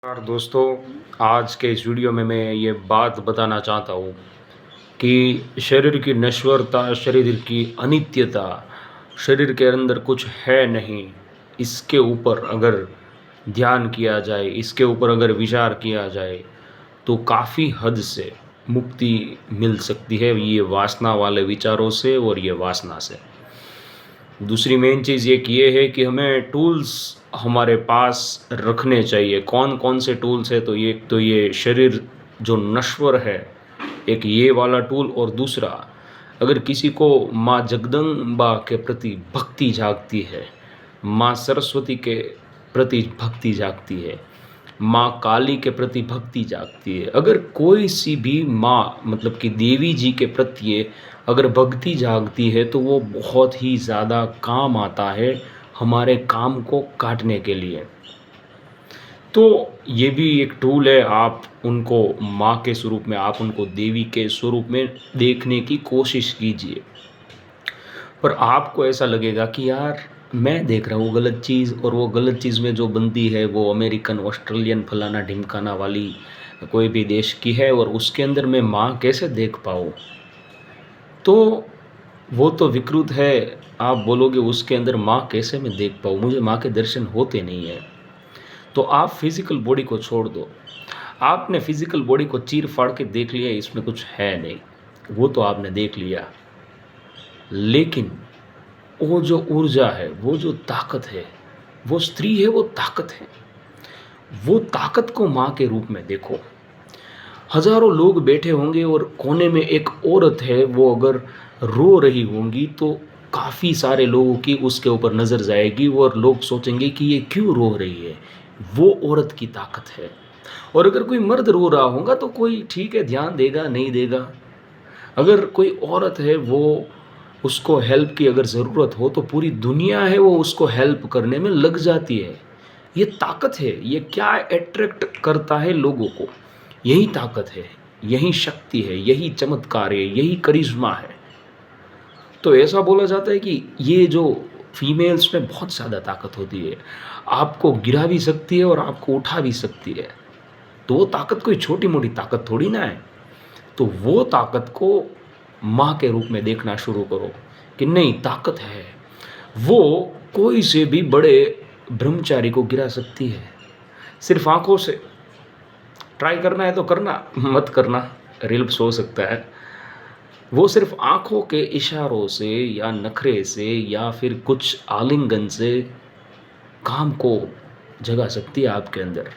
नमस्कार दोस्तों। आज के इस वीडियो में मैं ये बात बताना चाहता हूँ कि शरीर की नश्वरता, शरीर की अनित्यता, शरीर के अंदर कुछ है नहीं, इसके ऊपर अगर ध्यान किया जाए, इसके ऊपर अगर विचार किया जाए तो काफ़ी हद से मुक्ति मिल सकती है ये वासना वाले विचारों से और ये वासना से। दूसरी मेन चीज़ ये है कि हमें टूल्स हमारे पास रखने चाहिए। कौन-कौन से टूल्स हैं, तो ये शरीर जो नश्वर है, एक ये वाला टूल, और दूसरा अगर किसी को माँ जगदम्बा के प्रति भक्ति जागती है, माँ सरस्वती के प्रति भक्ति जागती है, माँ काली के प्रति भक्ति जागती है, अगर कोई सी भी माँ मतलब कि देवी जी के प्रति अगर भक्ति जागती है तो वो बहुत ही ज़्यादा काम आता है हमारे काम को काटने के लिए। तो ये भी एक टूल है, आप उनको माँ के स्वरूप में, आप उनको देवी के स्वरूप में देखने की कोशिश कीजिए। पर आपको ऐसा लगेगा कि यार मैं देख रहा हूँ गलत चीज़, और वो गलत चीज़ में जो बनती है वो अमेरिकन, ऑस्ट्रेलियन, फलाना ढिमकाना वाली कोई भी देश की है, और उसके अंदर मैं माँ कैसे देख पाऊँ? तो वो तो विकृत है। आप बोलोगे उसके अंदर माँ कैसे मैं देख पाऊँ? मुझे माँ के दर्शन होते नहीं हैं। तो आप फिज़िकल बॉडी को छोड़ दो। आपने फिज़िकल बॉडी को चीर-फाड़ के देख लिया, इसमें कुछ है नहीं, वो तो आपने देख लिया। लेकिन वो जो ऊर्जा है, वो जो ताकत है, वो स्त्री है, वो ताकत है। वो ताकत को माँ के रूप में देखो। हज़ारों लोग बैठे होंगे और कोने में एक औरत है, वो अगर रो रही होंगी तो काफ़ी सारे लोगों की उसके ऊपर नज़र जाएगी और लोग सोचेंगे कि ये क्यों रो रही है? वो औरत की ताकत है। और अगर कोई मर्द रो रहा होगा तो कोई ठीक है, ध्यान देगा, नहीं देगा। अगर कोई औरत है, वो उसको हेल्प की अगर ज़रूरत हो तो पूरी दुनिया है वो उसको हेल्प करने में लग जाती है। ये ताकत है। ये क्या अट्रैक्ट करता है लोगों को? यही ताकत है, यही शक्ति है, यही चमत्कार है, यही करिश्मा है। तो ऐसा बोला जाता है कि ये जो फीमेल्स में बहुत ज़्यादा ताकत होती है, आपको गिरा भी सकती है और आपको उठा भी सकती है। तो वो ताकत कोई छोटी-मोटी ताकत थोड़ी ना है। तो वो ताकत को माँ के रूप में देखना शुरू करो कि नहीं, ताकत है। वो कोई से भी बड़े ब्रह्मचारी को गिरा सकती है, सिर्फ़ आँखों से। ट्राई करना है तो करना, मत करना, रिल्प्स हो सकता है। वो सिर्फ़ आँखों के इशारों से या नखरे से या फिर कुछ आलिंगन से काम को जगा सकती है आपके अंदर।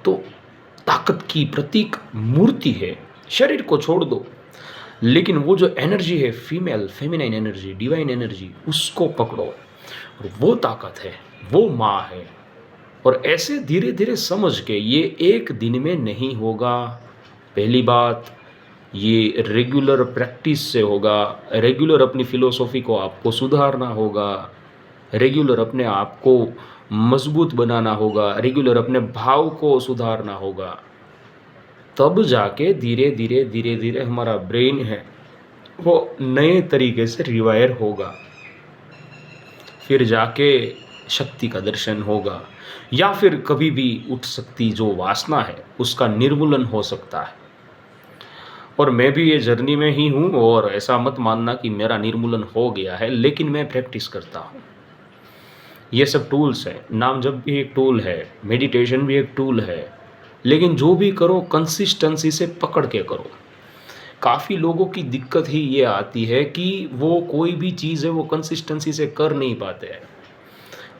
तो ताकत की प्रतीक मूर्ति है। शरीर को छोड़ दो, लेकिन वो जो एनर्जी है, female, feminine energy, divine energy, उसको पकड़ो, और वो ताकत है, वो माँ है। और ऐसे धीरे-धीरे समझ के, ये एक दिन में नहीं होगा। पहली बात, ये रेगुलर प्रैक्टिस से होगा। रेगुलर अपनी फ़िलॉसफ़ी को आपको सुधारना होगा। रेगुलर अपने आप को मज़बूत बनाना होगा। रेगुलर अपने भाव को सुधारना होगा। तब जाके धीरे-धीरे, धीरे-धीरे हमारा ब्रेन है, वो नए तरीके से रिवायर होगा। फिर जाके शक्ति का दर्शन होगा, या फिर कभी भी उठ सकती जो वासना है, उसका निर्मूलन हो सकता है। और मैं भी ये जर्नी में ही हूँ, और ऐसा मत मानना कि मेरा निर्मूलन हो गया है, लेकिन मैं प्रैक्टिस करता हूँ। ये सब टूल्स हैं। नाम जप भी एक टूल है, मेडिटेशन भी एक टूल है, लेकिन जो भी करो कंसिस्टेंसी से पकड़ के करो। काफ़ी लोगों की दिक्कत ही ये आती है कि वो कोई भी चीज़ है वो कंसिस्टेंसी से कर नहीं पाते हैं।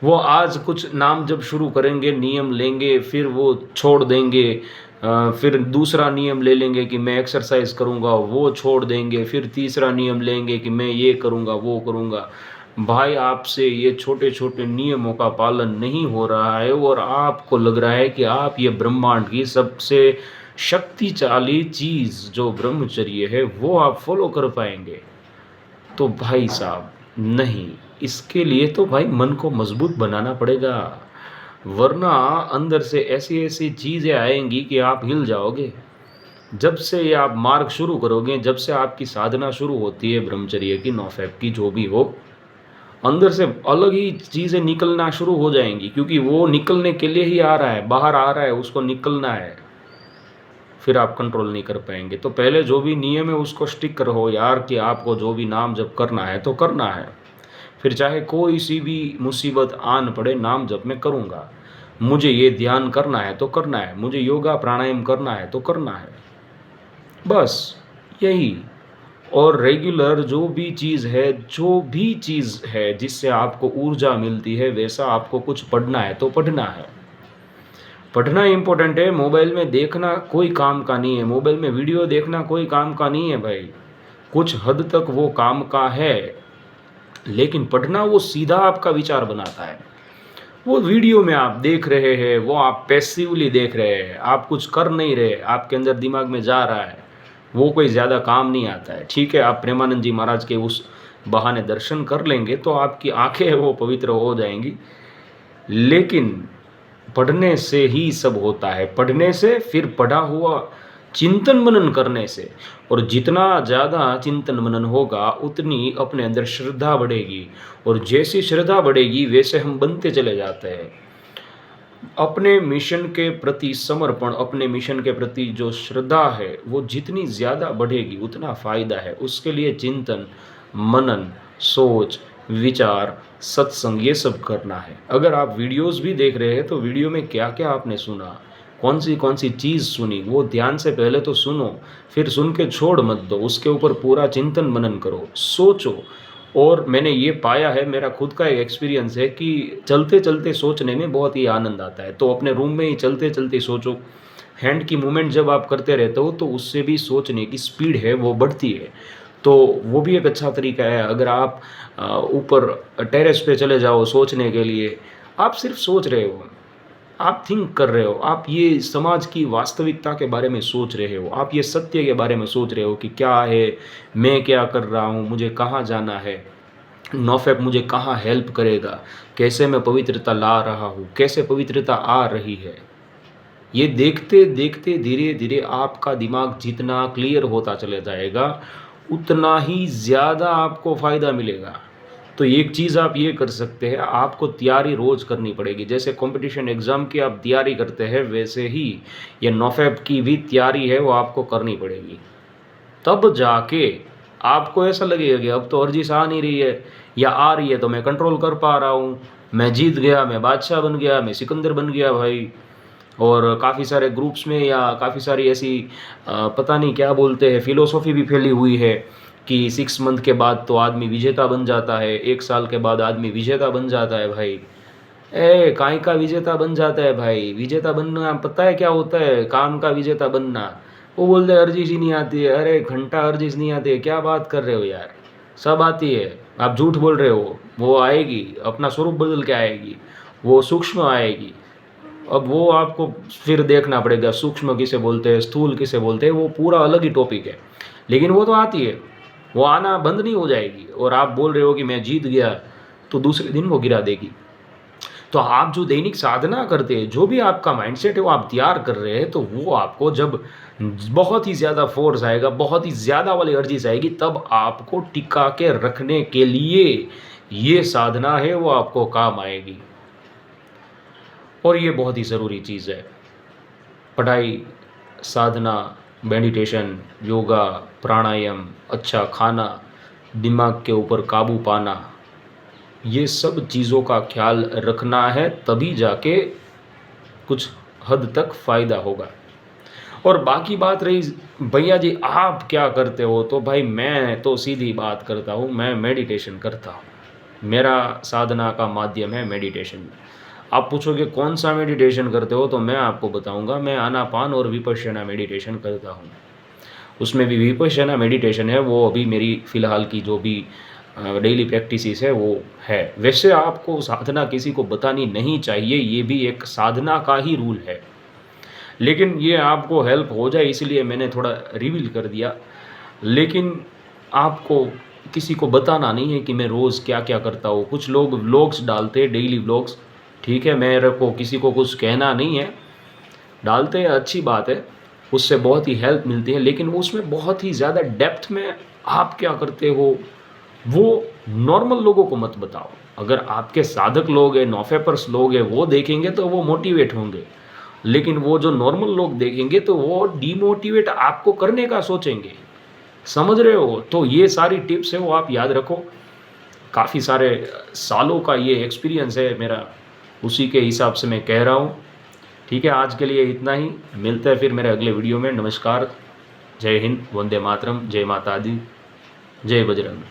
वो आज कुछ नाम जब शुरू करेंगे, नियम लेंगे, फिर वो छोड़ देंगे। फिर दूसरा नियम ले लेंगे कि मैं एक्सरसाइज करूँगा, वो छोड़ देंगे। फिर तीसरा नियम लेंगे कि मैं ये करूँगा, वो करूँगा। भाई, आपसे ये छोटे-छोटे नियमों का पालन नहीं हो रहा है, और आपको लग रहा है कि आप ये ब्रह्मांड की सबसे शक्तिशाली चीज़ जो ब्रह्मचर्य है वो आप फ़ॉलो कर पाएँगे। तो भाई साहब, नहीं, इसके लिए तो भाई मन को मजबूत बनाना पड़ेगा, वरना अंदर से ऐसी-ऐसी चीज़ें आएँगी कि आप हिल जाओगे। जब से ये आप मार्ग शुरू करोगे, जब से आपकी साधना शुरू होती है ब्रह्मचर्य की, नोफेप की, जो भी हो, अंदर से अलग ही चीज़ें निकलना शुरू हो जाएँगी, क्योंकि वो निकलने के लिए ही आ रहा है, बाहर आ रहा है, उसको निकलना है। फिर आप कंट्रोल नहीं कर पाएँगे। तो पहले जो भी नियम है उसको स्टिक रहो यार, कि आपको जो भी नाम जप करना है तो करना है। फिर चाहे कोई-सी भी मुसीबत आन पड़े, नाम जप मैं करूँगा। मुझे ये ध्यान करना है तो करना है, मुझे योगा प्राणायाम करना है तो करना है। बस यही। और रेगुलर जो भी चीज़ है जिससे आपको ऊर्जा मिलती है, वैसा आपको कुछ पढ़ना है तो पढ़ना है। पढ़ना इम्पोर्टेंट है, मोबाइल में देखना कोई काम का नहीं है, मोबाइल में वीडियो देखना कोई काम का नहीं है भाई। कुछ हद तक वो काम का है, लेकिन पढ़ना वो सीधा आपका विचार बनाता है। वो वीडियो में आप देख रहे हैं, वो आप पैसिवली देख रहे हैं, आप कुछ कर नहीं रहे, आपके अंदर दिमाग में जा रहा है, वो कोई ज़्यादा काम नहीं आता है। ठीक है, आप प्रेमानंद जी महाराज के उस बहाने दर्शन कर लेंगे तो आपकी आँखें हैं वो पवित्र हो जाएँगी, लेकिन पढ़ने से ही सब होता है। पढ़ने से, फिर पढ़ा हुआ चिंतन मनन करने से, और जितना ज़्यादा चिंतन मनन होगा उतनी अपने अंदर श्रद्धा बढ़ेगी, और जैसी श्रद्धा बढ़ेगी वैसे हम बनते चले जाते हैं। अपने मिशन के प्रति समर्पण, अपने मिशन के प्रति जो श्रद्धा है वो जितनी ज़्यादा बढ़ेगी उतना फ़ायदा है। उसके लिए चिंतन, मनन, सोच, विचार, सत्संग ये सब करना है। अगर आप वीडियोज़ भी देख रहे हैं तो वीडियो में क्या-क्या आपने सुना, कौन सी चीज़ सुनी, वो ध्यान से पहले तो सुनो, फिर सुन के छोड़ मत दो, उसके ऊपर पूरा चिंतन मनन करो, सोचो। और मैंने ये पाया है, मेरा खुद का एक एक्सपीरियंस है कि चलते-चलते सोचने में बहुत ही आनंद आता है। तो अपने रूम में ही चलते-चलते सोचो। हैंड की मूवमेंट जब आप करते रहते हो तो उससे भी सोचने की स्पीड है वो बढ़ती है। तो वो भी एक अच्छा तरीका है। अगर आप ऊपर टेरेस पे चले जाओ सोचने के लिए, आप सिर्फ सोच रहे हो, आप थिंक कर रहे हो, आप ये समाज की वास्तविकता के बारे में सोच रहे हो, आप ये सत्य के बारे में सोच रहे हो कि क्या है, मैं क्या कर रहा हूँ, मुझे कहाँ जाना है, नोफेप मुझे कहाँ हेल्प करेगा, कैसे मैं पवित्रता ला रहा हूँ, कैसे पवित्रता आ रही है। ये देखते देखते धीरे धीरे आपका दिमाग जितना क्लियर होता चला जाएगा उतना ही ज़्यादा आपको फ़ायदा मिलेगा। तो एक चीज़ आप ये कर सकते हैं, आपको तैयारी रोज़ करनी पड़ेगी। जैसे कंपटीशन एग्ज़ाम की आप तैयारी करते हैं, वैसे ही ये नोफेप की भी तैयारी है वो आपको करनी पड़ेगी। तब जाके आपको ऐसा लगेगा कि अब तो अर्जिश आ नहीं रही है, या आ रही है तो मैं कंट्रोल कर पा रहा हूँ, मैं जीत गया, मैं बादशाह बन गया, मैं सिकंदर बन गया भाई। और काफ़ी सारे ग्रुप्स में या काफ़ी सारी ऐसी पता नहीं क्या बोलते हैं फ़िलॉसफ़ी भी फैली हुई है कि 6 मंथ के बाद तो आदमी विजेता बन जाता है, 1 साल के बाद आदमी विजेता बन जाता है भाई। काय का विजेता बन जाता है भाई? विजेता बनना पता है क्या होता है? काम का विजेता बनना। वो बोलते हैं अर्जिश ही नहीं आती है। अरे घंटा अर्जिश नहीं आती है, क्या बात कर रहे हो यार? सब आती है, आप झूठ बोल रहे हो। वो आएगी, अपना स्वरूप बदल के आएगी, वो सूक्ष्म आएगी। अब वो आपको फिर देखना पड़ेगा, सूक्ष्म किसे बोलते हैं, स्थूल किसे बोलते हैं, वो पूरा अलग ही टॉपिक है। लेकिन वो तो आती है, वो आना बंद नहीं हो जाएगी। और आप बोल रहे हो कि मैं जीत गया, तो दूसरे दिन वो गिरा देगी। तो आप जो दैनिक साधना करते हैं, जो भी आपका माइंडसेट है वो आप तैयार कर रहे हैं, तो वो आपको जब बहुत ही ज़्यादा फ़ोर्स आएगा, बहुत ही ज़्यादा वाली एनर्जीज़ आएगी, तब आपको टिका के रखने के लिए ये साधना है वो आपको काम आएगी। और ये बहुत ही ज़रूरी चीज़ है। पढ़ाई, साधना, मेडिटेशन, योगा, प्राणायाम, अच्छा खाना, दिमाग के ऊपर काबू पाना, ये सब चीज़ों का ख्याल रखना है, तभी जाके कुछ हद तक फ़ायदा होगा। और बाकी बात रही भैया जी आप क्या करते हो, तो भाई मैं तो सीधी बात करता हूँ, मैं मेडिटेशन करता हूँ। मेरा साधना का माध्यम है मेडिटेशन। आप पूछोगे कौन सा मेडिटेशन करते हो, तो मैं आपको बताऊँगा, मैं आनापान और विपश्यना मेडिटेशन करता हूँ। उसमें भी विपश्यना मेडिटेशन है, वो अभी मेरी फ़िलहाल की जो भी डेली प्रैक्टिसेस है वो है। वैसे आपको साधना किसी को बतानी नहीं चाहिए, ये भी एक साधना का ही रूल है। लेकिन ये आपको हेल्प हो जाए इसलिए मैंने थोड़ा रिवील कर दिया। लेकिन आपको किसी को बताना नहीं है कि मैं रोज़ क्या-क्या करता हूँ। कुछ लोग व्लॉग्स डालते हैं, डेली व्लॉग्स, ठीक है, मेरे को किसी को कुछ कहना नहीं है। डालते हैं, अच्छी बात है, उससे बहुत ही हेल्प मिलती है, लेकिन उसमें बहुत ही ज़्यादा डेप्थ में आप क्या करते हो, वो नॉर्मल लोगों को मत बताओ। अगर आपके साधक लोग हैं, नौफेपर्स लोग हैं, वो देखेंगे तो वो मोटिवेट होंगे। लेकिन वो जो नॉर्मल लोग देखेंगे तो वो डिमोटिवेट आपको करने का सोचेंगे। समझ रहे हो? तो ये सारी टिप्स है वो आप याद रखो। काफ़ी सारे सालों का ये एक्सपीरियंस है मेरा, उसी के हिसाब से मैं कह रहा हूँ। ठीक है, आज के लिए इतना ही। मिलते हैं फिर मेरे अगले वीडियो में। नमस्कार, जय हिंद, वंदे मातरम, जय माता दी, जय बजरंग।